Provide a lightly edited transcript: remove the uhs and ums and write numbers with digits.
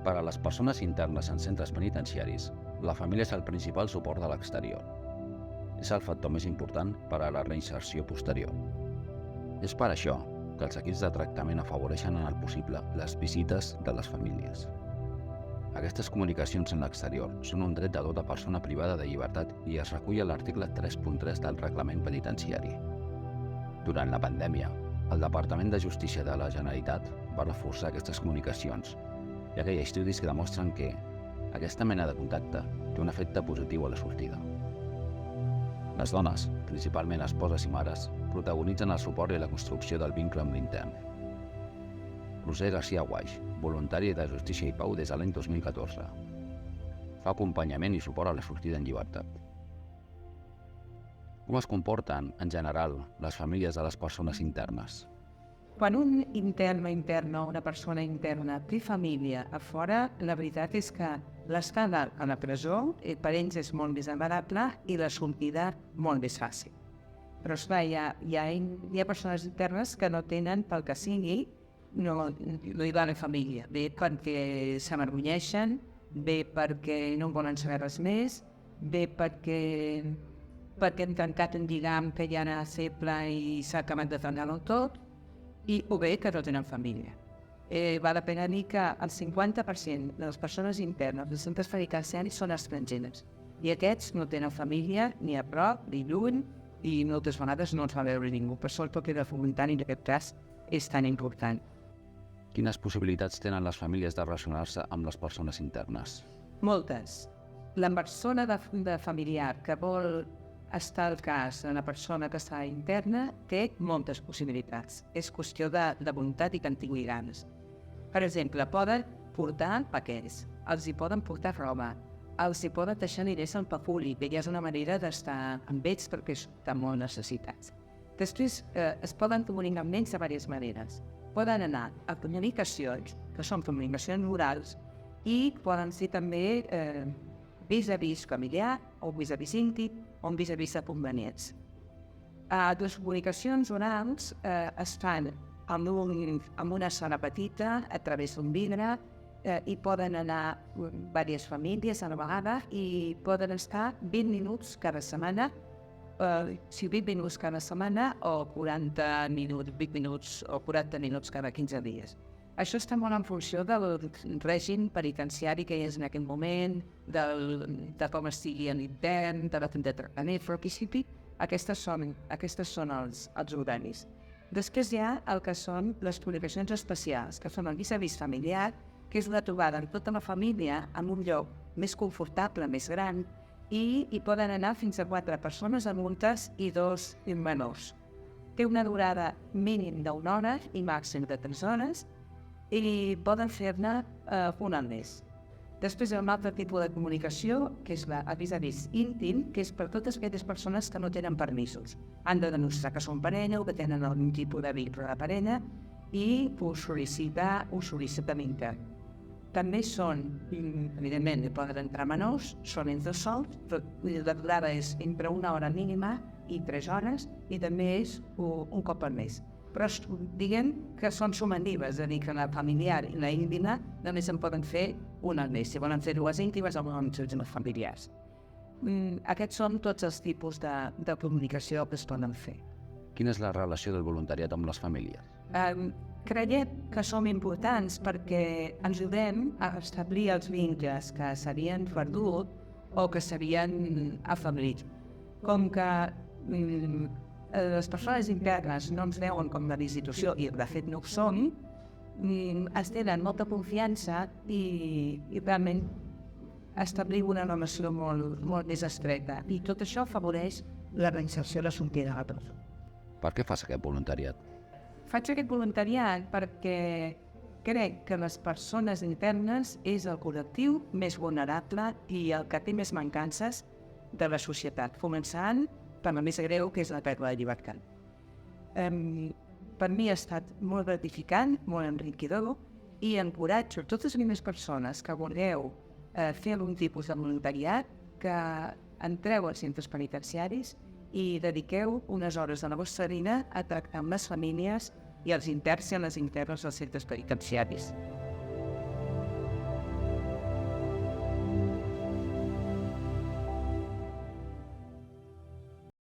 Per a les persones internes en centres penitenciaris, la família és el principal suport de l'exterior. És el factor més important per a la reinserció posterior. És per això que els equips de tractament afavoreixen en el possible les visites de les famílies. Aquestes comunicacions en l'exterior són un dret de tota persona privada de llibertat i es recull a l'article 3.3 del Reglament Penitenciari. Durant la pandèmia, el Departament de Justícia de la Generalitat va reforçar aquestes comunicacions, ja que hi ha estudis que demostren que aquesta mena de contacte té un efecte positiu a la sortida. Les dones, principalment esposes i mares, protagonitzen el suport i la construcció del vincle amb l'intern. Roser García Guaix, voluntària de Justícia i Pau des de l'any 2014. Fa acompanyament i suport a la sortida en llibertat. Com es comporten, en general, les famílies de les persones internes? Quan un intern o interna, una persona interna, té família a fora, la veritat és que l'estada a la presó per ells és molt més agradable i la sortida molt més fàcil. Però esclar, hi ha persones internes que no tenen, pel que sigui, no hi va la família. Bé perquè s'avergonyeixen, bé perquè no volen saber res més, bé perquè han tancat un lligam que ja era feble i s'ha acabat de tancar-ho tot, o bé que no tenen família. Val la pena dir que el 50% de les persones internes dels centres penitenciaris són estrangeres i aquests no tenen família ni a prop ni lluny i moltes vegades no els va veure ningú. Per sort perquè el voluntari en aquest cas és tan important. Quines possibilitats tenen les famílies de relacionar-se amb les persones internes? Moltes. La persona de familiar que vol estar al cas de la persona que està interna té moltes possibilitats. És qüestió de voluntat i que en tingui ganes. Per exemple, poden portar paquets, els hi poden portar roba, els hi poden deixar diners al pafuli, que ja és una manera d'estar amb ells perquè estan molt necessitats. Després es poden comunicar amb ells de diverses maneres. Poden anar a comunicacions, que són comunicacions orals, i poden ser també vis-a-vis familiar o vis-a-vis íntim o vis-a-vis de convenients. Les comunicacions orals es fan amb una sala petita a través d'un vidre i poden anar diverses famílies a la vegada i poden estar 20 minuts cada setmana, 20 minuts cada setmana o 40 minuts, 20 minuts o 40 minuts cada 15 dies. Això està molt en funció del règim penitenciari que hi és en aquest moment, de com estigui l'intern, de la de tractament, però al principi aquestes són els horaris. Després hi ha el que són les comunicacions especials, que són el vis-a-vis familiar, que és una trobada amb tota la família en un lloc més confortable, més gran, i hi poden anar fins a 4 persones adultes i 2 menors. Té una durada mínim d'1 hora i màxim de 3 hores, i poden fer-ne un al mes. Després hi ha un altre tipus de comunicació, que és el vis-a-vis íntim, que és per totes aquelles persones que no tenen permisos. Han de denunciar que són parella o que tenen algun tipus de vincle de parella i ho sol·liciten intern. També són, evidentment, poden entrar menors, són entre sols, la durada és entre 1 hora mínima i 3 hores i també és un cop al mes. Però diguem que són sumatives, és a dir, que la familiar i la íntima només en poden fer una al mes. Si volen fer 2 íntimes o volen fer les familiars. Aquests són tots els tipus de comunicació que es poden fer. Quina és la relació del voluntariat amb les famílies? Creiem que som importants perquè ens ajudem a establir els vincles que s'havien perdut o que s'havien afeblit. Com que les persones internes no ens veuen com una institució i de fet no ho som, es tenen molta confiança i realment establir una relació molt més estreta. I tot això afavoreix la reinserció i la sortida de la presó. Per què fas aquest voluntariat? Faig aquest voluntariat perquè crec que les persones internes és el col·lectiu més vulnerable i el que té més mancances de la societat, començant per la més greu, que és la pèrdua de llibertat. Per mi ha estat molt gratificant, molt enriquidor, i encoratjo totes aquelles persones que vulgueu fer algun tipus de voluntariat, que entreu als centres penitenciaris i dediqueu unes hores de la vostra vida a tractar amb les famílies i els interns i les internes dels centres penitenciaris.